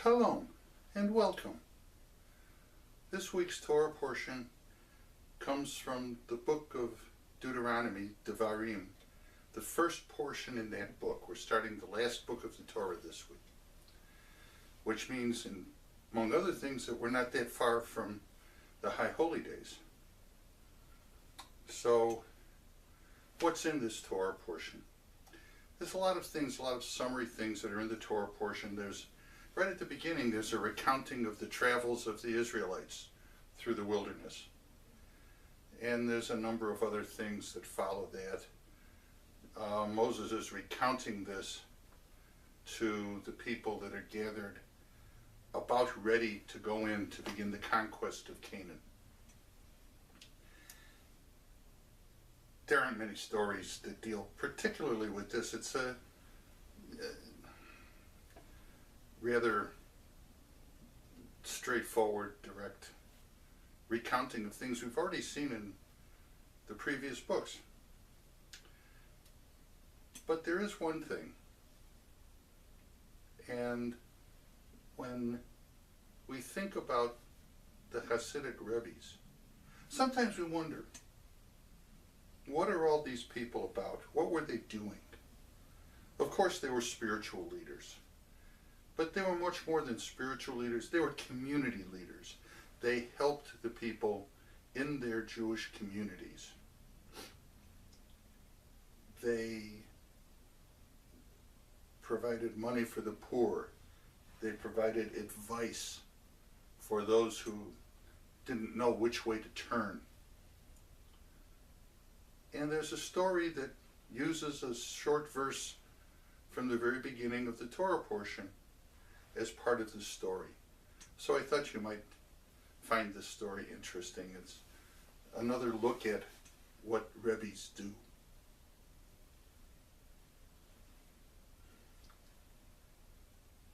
Shalom and welcome. This week's Torah portion comes from the book of Deuteronomy, Devarim, the first portion in that book. We're starting the last book of the Torah this week, which means, among other things, that we're not that far from the High Holy Days. So, what's in this Torah portion? There's a lot of things, a lot of summary things that are in the Torah portion. Right at the beginning, there's a recounting of the travels of the Israelites through the wilderness. And there's a number of other things that follow that. Moses is recounting this to the people that are gathered about ready to go in to begin the conquest of Canaan. There aren't many stories that deal particularly with this. It's a rather straightforward, direct recounting of things we've already seen in the previous books. But there is one thing, and when we think about the Hasidic Rebbes, sometimes we wonder, what are all these people about? What were they doing? Of course, they were spiritual leaders. But they were much more than spiritual leaders. They were community leaders. They helped the people in their Jewish communities. They provided money for the poor. They provided advice for those who didn't know which way to turn. And there's a story that uses a short verse from the very beginning of the Torah portion as part of the story. So I thought you might find this story interesting. It's another look at what Rebbes do.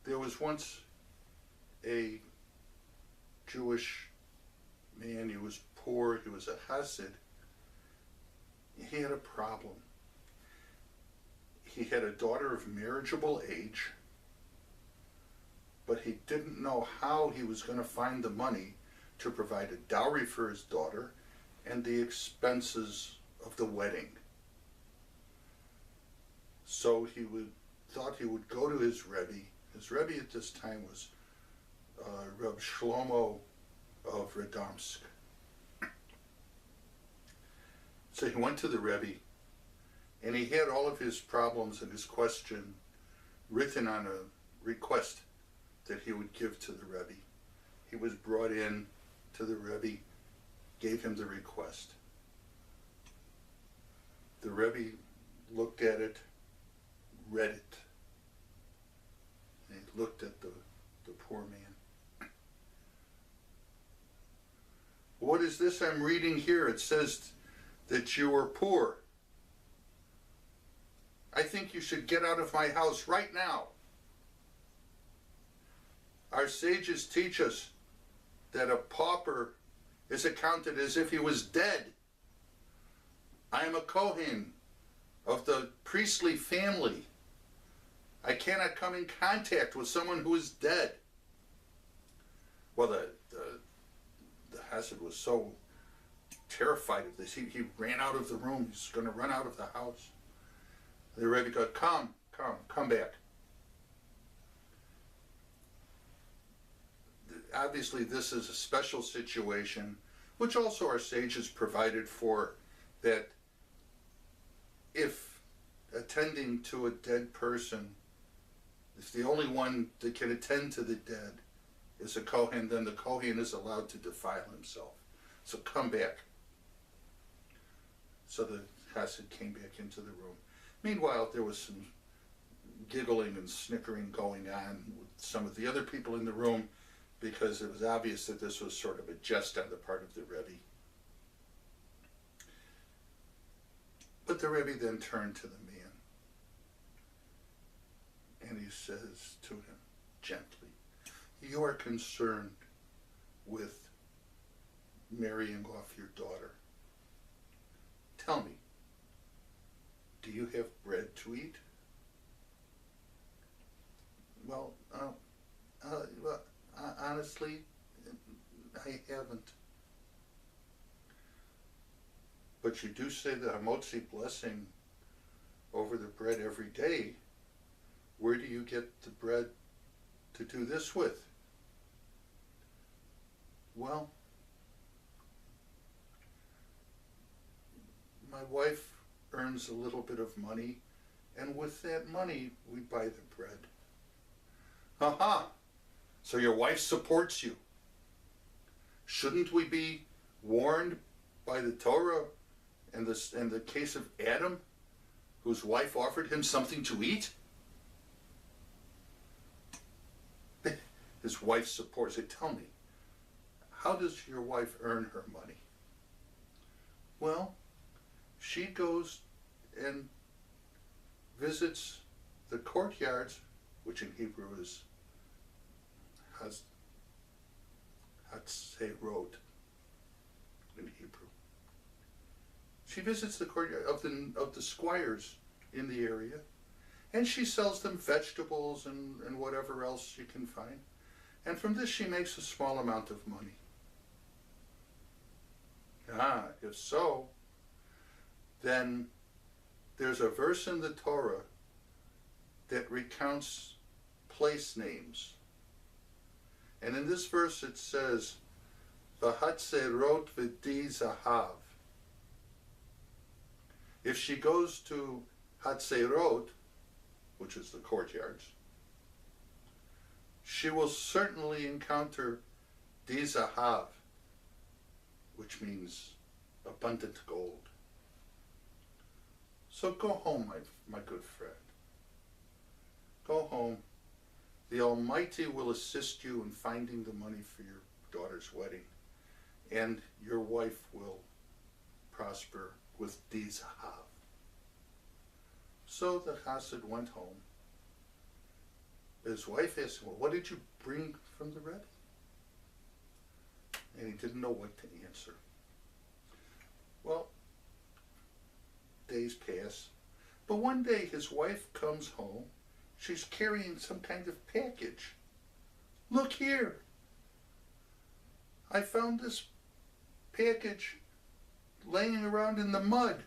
There was once a Jewish man. He was poor. He was a Hasid. He had a problem. He had a daughter of marriageable age, but he didn't know how he was going to find the money to provide a dowry for his daughter and the expenses of the wedding. So thought he would go to his Rebbe. His Rebbe at this time was Reb Shlomo of Radomsk. So he went to the Rebbe, and he had all of his problems and his question written on a request that he would give to the Rebbe. He was brought in to the Rebbe, gave him the request. The Rebbe looked at it, read it, and he looked at the poor man. What is this I'm reading here? It says that you are poor. I think you should get out of my house right now. Our sages teach us that a pauper is accounted as if he was dead. I am a Kohen of the priestly family. I cannot come in contact with someone who is dead. Well, the Hasid was so terrified of this. He ran out of the room. He's going to run out of the house. The Rebbe goes, come back. Obviously, this is a special situation, which also our sages provided for, that if attending to a dead person, if the only one that can attend to the dead is a Kohen, then the Kohen is allowed to defile himself. So come back. So the Hasid came back into the room. Meanwhile, there was some giggling and snickering going on with some of the other people in the room, because it was obvious that this was sort of a jest on the part of the Rebbe. But the Rebbe then turned to the man, and he says to him gently, you are concerned with marrying off your daughter. Tell me, do you have bread to eat? Well, Well, honestly, I haven't. But you do say the Hamotzi blessing over the bread every day. Where do you get the bread to do this with? Well, my wife earns a little bit of money, and with that money, we buy the bread. Aha! So your wife supports you. Shouldn't we be warned by the Torah and the case of Adam, whose wife offered him something to eat? His wife supports it. Tell me, how does your wife earn her money? Well, she goes and visits the courtyards, which in Hebrew is Hatzerot in Hebrew. She visits the courtyard of the squires in the area, and she sells them vegetables and whatever else she can find. And from this she makes a small amount of money. If so, then there's a verse in the Torah that recounts place names. And in this verse it says, V'hatzerot v'di zahav. If she goes to Hatzerot, which is the courtyards, she will certainly encounter di zahav, which means abundant gold. So go home, my good friend. Go home. The Almighty will assist you in finding the money for your daughter's wedding, and your wife will prosper with di zahav. So the chassid went home. His wife asked him, well, what did you bring from the Rebbe? And he didn't know what to answer. Well, days pass, but one day his wife comes home. She's carrying some kind of package. Look here. I found this package laying around in the mud.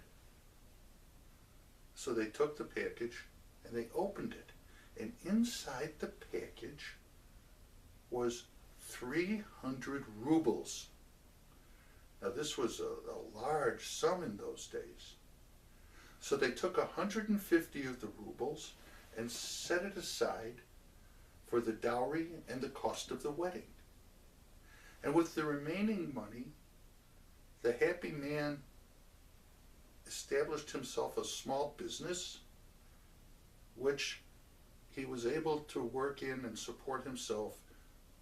So they took the package and they opened it. And inside the package was 300 rubles. Now this was a large sum in those days. So they took 150 of the rubles and set it aside for the dowry and the cost of the wedding. And with the remaining money, the happy man established himself a small business, which he was able to work in and support himself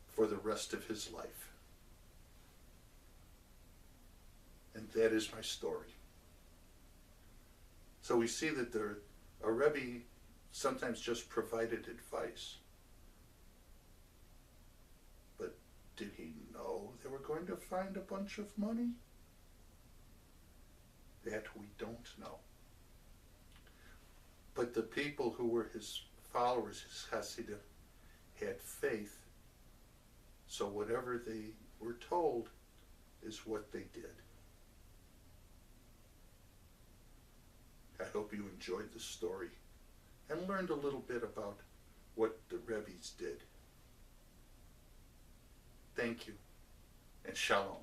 for the rest of his life. And that is my story. So we see that a Rebbe sometimes just provided advice. But did he know they were going to find a bunch of money? That we don't know. But the people who were his followers, his Hasidim, had faith. So whatever they were told is what they did. I hope you enjoyed the story and learned a little bit about what the Rebbe's did. Thank you, and shalom.